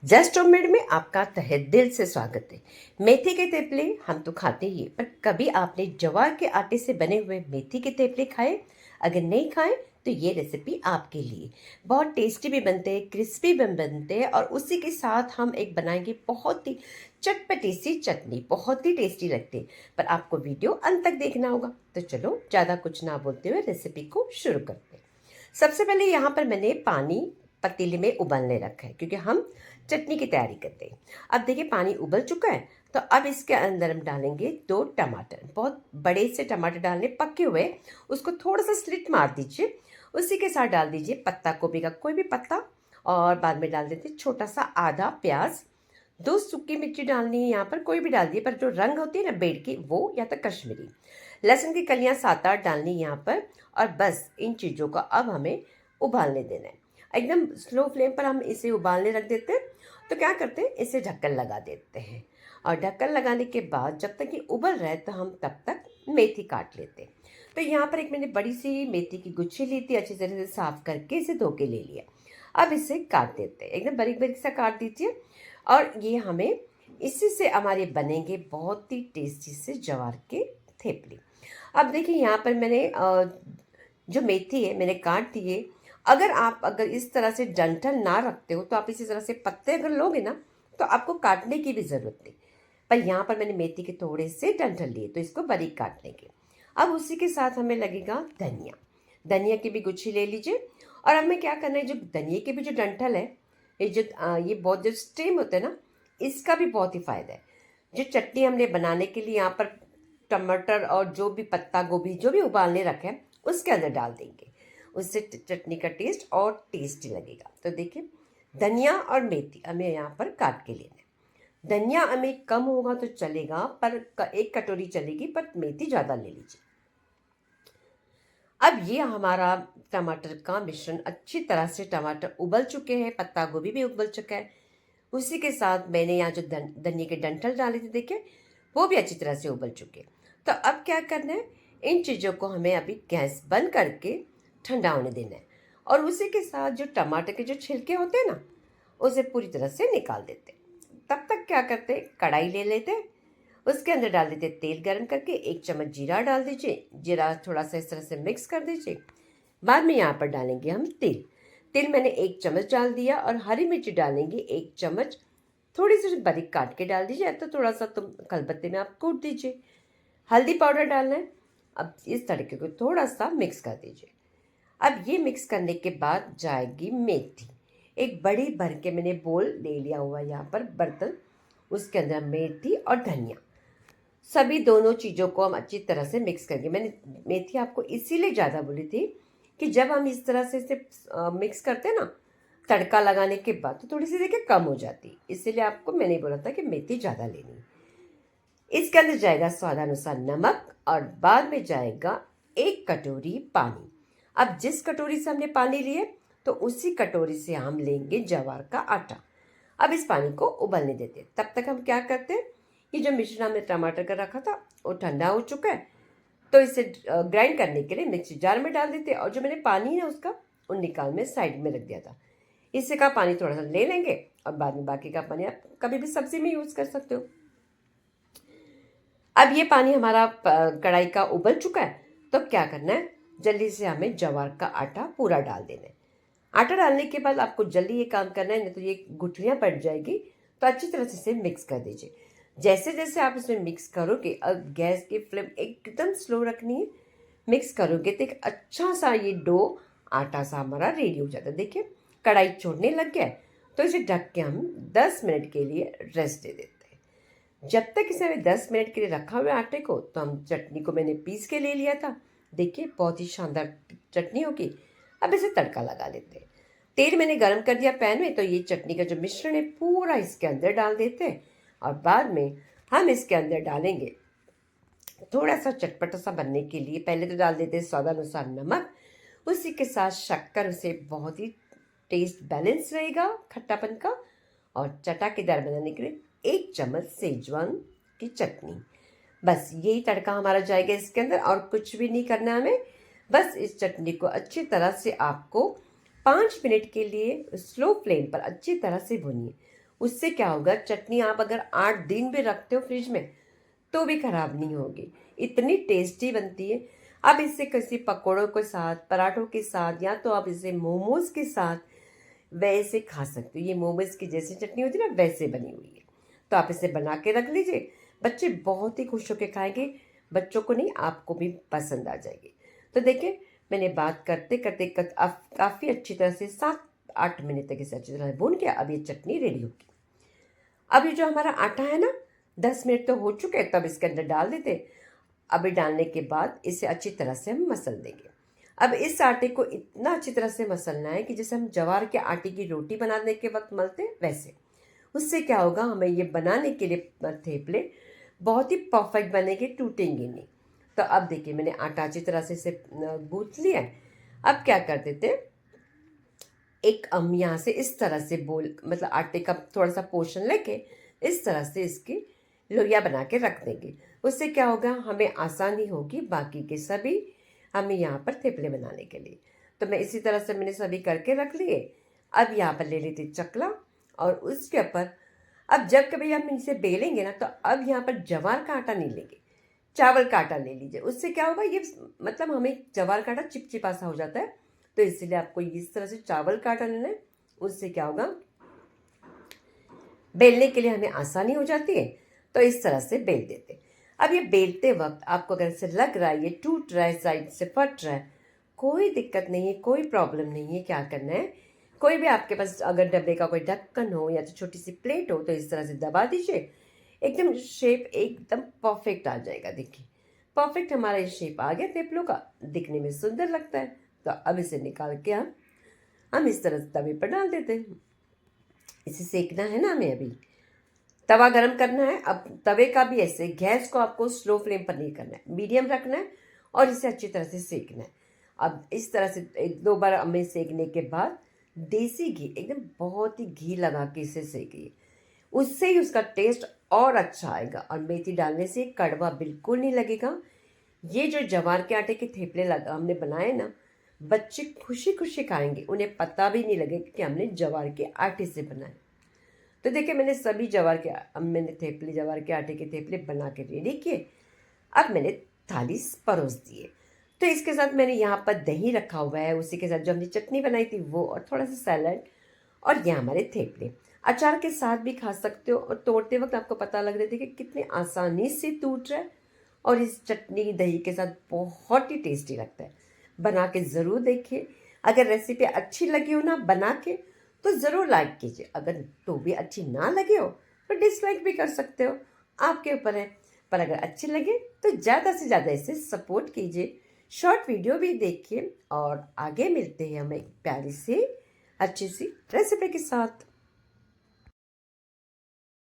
Just homemade में आपका तहे दिल से स्वागत है। मेथी के थेपले हम तो खाते ही हैं, पर कभी आपने ज्वार के आटे से बने हुए मेथी के थेपले खाए? अगर नहीं खाए तो ये रेसिपी आपके लिए। बहुत टेस्टी भी बनते हैं, क्रिस्पी भी बनते हैं, और उसी के साथ हम एक बनाएंगे बहुत ही चटपटी सी चटनी, बहुत ही टेस्टी लगती है। पर आपको वीडियो अंत तक देखना होगा। तो चलो ज़्यादा कुछ ना बोलते हुए रेसिपी को शुरू करते हैं। सबसे पहले यहाँ पर मैंने पानी पतीले में उबलने रखा है, क्योंकि हम चटनी की तैयारी करते हैं। अब देखिए पानी उबल चुका है, तो अब इसके अंदर हम डालेंगे 2 टमाटर, बहुत बड़े से टमाटर डालने, पके हुए। उसको थोड़ा सा स्लिट मार दीजिए। उसी के साथ डाल दीजिए पत्ता गोभी का कोई भी पत्ता, और बाद में डाल देते छोटा सा आधा प्याज। 2 सूखी मिर्ची डालनी है, यहाँ पर कोई भी डाल दिए, पर जो रंग होती है ना बेड की, वो या तो कश्मीरी। लहसुन की कलियां 7-8 डालनी है यहाँ पर। और बस इन चीज़ों को अब हमें उबालने देना है। एकदम स्लो फ्लेम पर हम इसे उबालने रख देते हैं। तो क्या करते हैं, इसे ढक्कन लगा देते हैं। और ढक्कन लगाने के बाद जब तक ये उबल रहा है, तो हम तब तक मेथी काट लेते हैं। तो यहाँ पर एक मैंने बड़ी सी मेथी की गुच्छी ली थी, अच्छी तरह से साफ करके इसे धो के ले लिया। अब इसे काट देते हैं, एकदम बारीक बारीक सा काट दीजिए। और ये हमें इसी से हमारे बनेंगे बहुत ही टेस्टी से ज्वार के थेपले। अब देखिए यहाँ पर मैंने जो मेथी है मैंने काट दी है। अगर इस तरह से डंठल ना रखते हो, तो आप इसी तरह से पत्ते अगर लोगे ना, तो आपको काटने की भी ज़रूरत नहीं। पर यहाँ पर मैंने मेथी के थोड़े से डंठल लिए, तो इसको बारीक काट लेंगे। अब उसी के साथ हमें लगेगा धनिया। धनिया की भी गुच्छी ले लीजिए। और हमें क्या करना है, जो धनिया के भी जो डंठल है, ये बहुत जो स्टेम होता है ना, इसका भी बहुत ही फायदा है। जो चटनी हमने बनाने के लिए यहाँ पर टमाटर और जो भी पत्ता गोभी जो भी उबालने रखे हैं, उसके अंदर डाल देंगे। उससे चटनी का टेस्ट और टेस्टी लगेगा। तो देखिए, धनिया और मेथी हमें यहाँ पर काट के लेना है। धनिया हमें कम होगा तो चलेगा, पर 1 कटोरी चलेगी, पर मेथी ज़्यादा ले लीजिए। अब ये हमारा टमाटर का मिश्रण अच्छी तरह से, टमाटर उबल चुके हैं, पत्ता गोभी भी उबल चुका है। उसी के साथ मैंने यहाँ जो धनिया के डंठल डाले थे, देखिए वो भी अच्छी तरह से उबल चुके हैं। तो अब क्या करना है, इन चीज़ों को हमें अभी गैस बंद करके ठंडा होने देना है। और उसी के साथ जो टमाटर के जो छिलके होते हैं ना, उसे पूरी तरह से निकाल देते हैं। तब तक क्या करते हैं, कढ़ाई ले लेते हैं। उसके अंदर डाल देते हैं तेल गर्म करके, 1 चम्मच जीरा डाल दीजिए। जीरा थोड़ा सा इस तरह से मिक्स कर दीजिए। बाद में यहाँ पर डालेंगे हम तेल। तेल मैंने 1 चम्मच डाल दिया, और हरी मिर्ची डालेंगे 1 चम्मच। थोड़ी सी बारीक काट के डाल दीजिए, तो थोड़ा सा तुम खलबत्ते में आप कूट दीजिए। हल्दी पाउडर डालना है। अब इस तड़के को थोड़ा सा मिक्स कर दीजिए। अब ये मिक्स करने के बाद जाएगी मेथी। एक बड़ी भर के मैंने बोल ले लिया हुआ यहाँ पर बर्तन, उसके अंदर मेथी और धनिया, सभी दोनों चीज़ों को हम अच्छी तरह से मिक्स करेंगे। मैंने मेथी आपको इसीलिए ज़्यादा बोली थी कि जब हम इस तरह से इसे मिक्स करते हैं ना, तड़का लगाने के बाद, तो थोड़ी सी देखिए कम हो जाती, इसीलिए आपको मैंने बोला था कि मेथी ज़्यादा लेनी। इसके अंदर जाएगा स्वादानुसार नमक, और बाद में जाएगा 1 कटोरी पानी। अब जिस कटोरी से हमने पानी लिए, तो उसी कटोरी से हम लेंगे ज्वार का आटा। अब इस पानी को उबलने देते हैं। तब तक हम क्या करते हैं, ये जो मिश्रण हमने टमाटर का रखा था वो ठंडा हो चुका है, तो इसे ग्राइंड करने के लिए मिक्सी जार में डाल देते हैं। और जो मैंने पानी है उसका, उन निकाल में साइड में रख दिया था। इससे का पानी थोड़ा सा ले लेंगे, और बाद में बाकी का पानी आप कभी भी सब्जी में यूज़ कर सकते हो। अब ये पानी हमारा कढ़ाई का उबल चुका है, तो क्या करना है, जल्दी से हमें ज्वार का आटा पूरा डाल देना है। आटा डालने के बाद आपको जल्दी ये काम करना है, नहीं तो ये गुठलियाँ पड़ जाएगी। तो अच्छी तरह से इसे मिक्स कर दीजिए। जैसे जैसे आप इसमें मिक्स करोगे, अब गैस की फ्लेम एकदम स्लो रखनी है। मिक्स करोगे तो एक अच्छा सा ये डो, आटा सा हमारा रेडी हो जाता है। देखिए कढ़ाई छोड़ने लग गया है, तो इसे ढक के हम 10 मिनट के लिए रेस्ट दे देते हैं। जब तक इसे हमें 10 मिनट के लिए रखा हुआ आटे को, तो हम चटनी को मैंने पीस के ले लिया था। देखिए बहुत ही शानदार चटनी होगी। अब इसे तड़का लगा लेते हैं। तेल मैंने गर्म कर दिया पैन में, तो ये चटनी का जो मिश्रण है पूरा इसके अंदर डाल देते हैं। और बाद में हम इसके अंदर डालेंगे, थोड़ा सा चटपटा सा बनने के लिए पहले तो डाल देते हैं स्वादानुसार नमक। उसी के साथ शक्कर, उसे बहुत ही टेस्ट बैलेंस रहेगा खट्टापन का। और चटाकेदार बनाने के लिए 1 चम्मच सेजवान की चटनी। बस यही तड़का हमारा जाएगा इसके अंदर, और कुछ भी नहीं करना हमें। बस इस चटनी को अच्छी तरह से आपको 5 मिनट के लिए स्लो फ्लेम पर अच्छी तरह से भूनिए। उससे क्या होगा, चटनी आप अगर 8 दिन भी रखते हो फ्रिज में तो भी खराब नहीं होगी, इतनी टेस्टी बनती है। आप इससे किसी पकौड़ों के साथ, पराठों के साथ, या तो आप इसे मोमोज के साथ वैसे खा सकते हो। ये मोमोज की जैसी चटनी होती है ना, वैसे बनी हुई है। तो आप इसे बना के रख लीजिए, बच्चे बहुत ही खुश होकर खाएंगे। बच्चों को नहीं, आपको भी पसंद आ जाएगी। तो देखिए, मैंने बात करते करते काफ़ी अच्छी तरह से 7-8 मिनट तक इसे अच्छी तरह से भून के अब ये चटनी रेडी होगी। अब ये जो हमारा आटा है ना, 10 मिनट तो हो चुके हैं, तब इसके अंदर डाल देते। अभी डालने के बाद इसे अच्छी तरह से हम मसल देंगे। अब इस आटे को इतना अच्छी तरह से मसलना है कि जैसे हम ज्वार के आटे की रोटी बनाने के वक्त मलते हैं वैसे। उससे क्या होगा, हमें ये बनाने के लिए थेपले बहुत ही परफेक्ट बनेंगे, टूटेंगे नहीं। तो अब देखिए, मैंने आटा अच्छी तरह से इसे गूंथ लिया है। अब क्या कर देते हैं, एक हम यहाँ से इस तरह से बोल, मतलब आटे का थोड़ा सा पोर्शन लेके इस तरह से इसकी लोइयाँ बना के रख देंगे। उससे क्या होगा, हमें आसानी होगी बाकी के सभी हमें यहाँ पर थेपले बनाने के लिए। तो मैं इसी तरह से मैंने सभी करके रख लिए। अब यहाँ पर ले लेते चकला, और उसके ऊपर अब जब कभी हम इसे बेलेंगे ना, तो अब यहाँ पर ज्वार का आटा नहीं लेंगे, चावल का आटा ले लीजिए। उससे क्या होगा, ये मतलब हमें ज्वार का आटा चिपचिपा सा हो जाता है, तो इसीलिए आपको इस तरह से चावल का आटा लेना है। उससे क्या होगा, बेलने के लिए हमें आसानी हो जाती है। तो इस तरह से बेल देते। अब ये बेलते वक्त आपको अगर ऐसे लग रहा है ये टूट रहा है, साइड से फट रहा है, कोई दिक्कत नहीं है, कोई प्रॉब्लम नहीं है। क्या करना है, कोई भी आपके पास अगर डब्बे का कोई ढक्कन हो या तो छोटी सी प्लेट हो, तो इस तरह से दबा दीजिए। एकदम शेप एकदम परफेक्ट आ जाएगा। देखिए, परफेक्ट हमारा ये शेप आ गया थेपलों का, दिखने में सुंदर लगता है। तो अब इसे निकाल के हम इस तरह से तवे पर डाल देते हैं। इसे सेकना है ना हमें, अभी तवा गरम करना है। अब तवे का भी ऐसे, गैस को आपको स्लो फ्लेम पर नहीं करना है, मीडियम रखना है और इसे अच्छी तरह से सेकना है। अब इस तरह से 1-2 बार हमें सेकने के बाद देसी घी, एकदम बहुत ही घी लगा के इसे सेकिए, उससे ही उसका टेस्ट और अच्छा आएगा। और मेथी डालने से कड़वा बिल्कुल नहीं लगेगा। ये जो ज्वार के आटे के थेपले हमने बनाए ना, बच्चे खुशी खुशी खाएंगे, उन्हें पता भी नहीं लगेगा कि हमने ज्वार के आटे से बनाए। तो देखिए, मैंने सभी ज्वार के आटे के थेपले बना के रेडी किए। अब मैंने थाली परोस दिए। तो इसके साथ मैंने यहाँ पर दही रखा हुआ है, उसी के साथ जो हमने चटनी बनाई थी वो, और थोड़ा सा सैलड, और ये हमारे थेपले अचार के साथ भी खा सकते हो। और तोड़ते वक्त आपको पता लग रहा था कि कितने आसानी से टूट रहा है, और इस चटनी दही के साथ बहुत ही टेस्टी लगता है। बना के ज़रूर देखिए। अगर रेसिपी अच्छी लगी हो ना बना के, तो ज़रूर लाइक कीजिए। अगर तो भी अच्छी ना लगे हो तो डिसलाइक भी कर सकते हो, आपके ऊपर है। पर अगर अच्छी लगे तो ज़्यादा से ज़्यादा इसे सपोर्ट कीजिए, शॉर्ट वीडियो भी देखिए, और आगे मिलते हैं हम एक प्यारी सी अच्छी सी रेसिपी के साथ।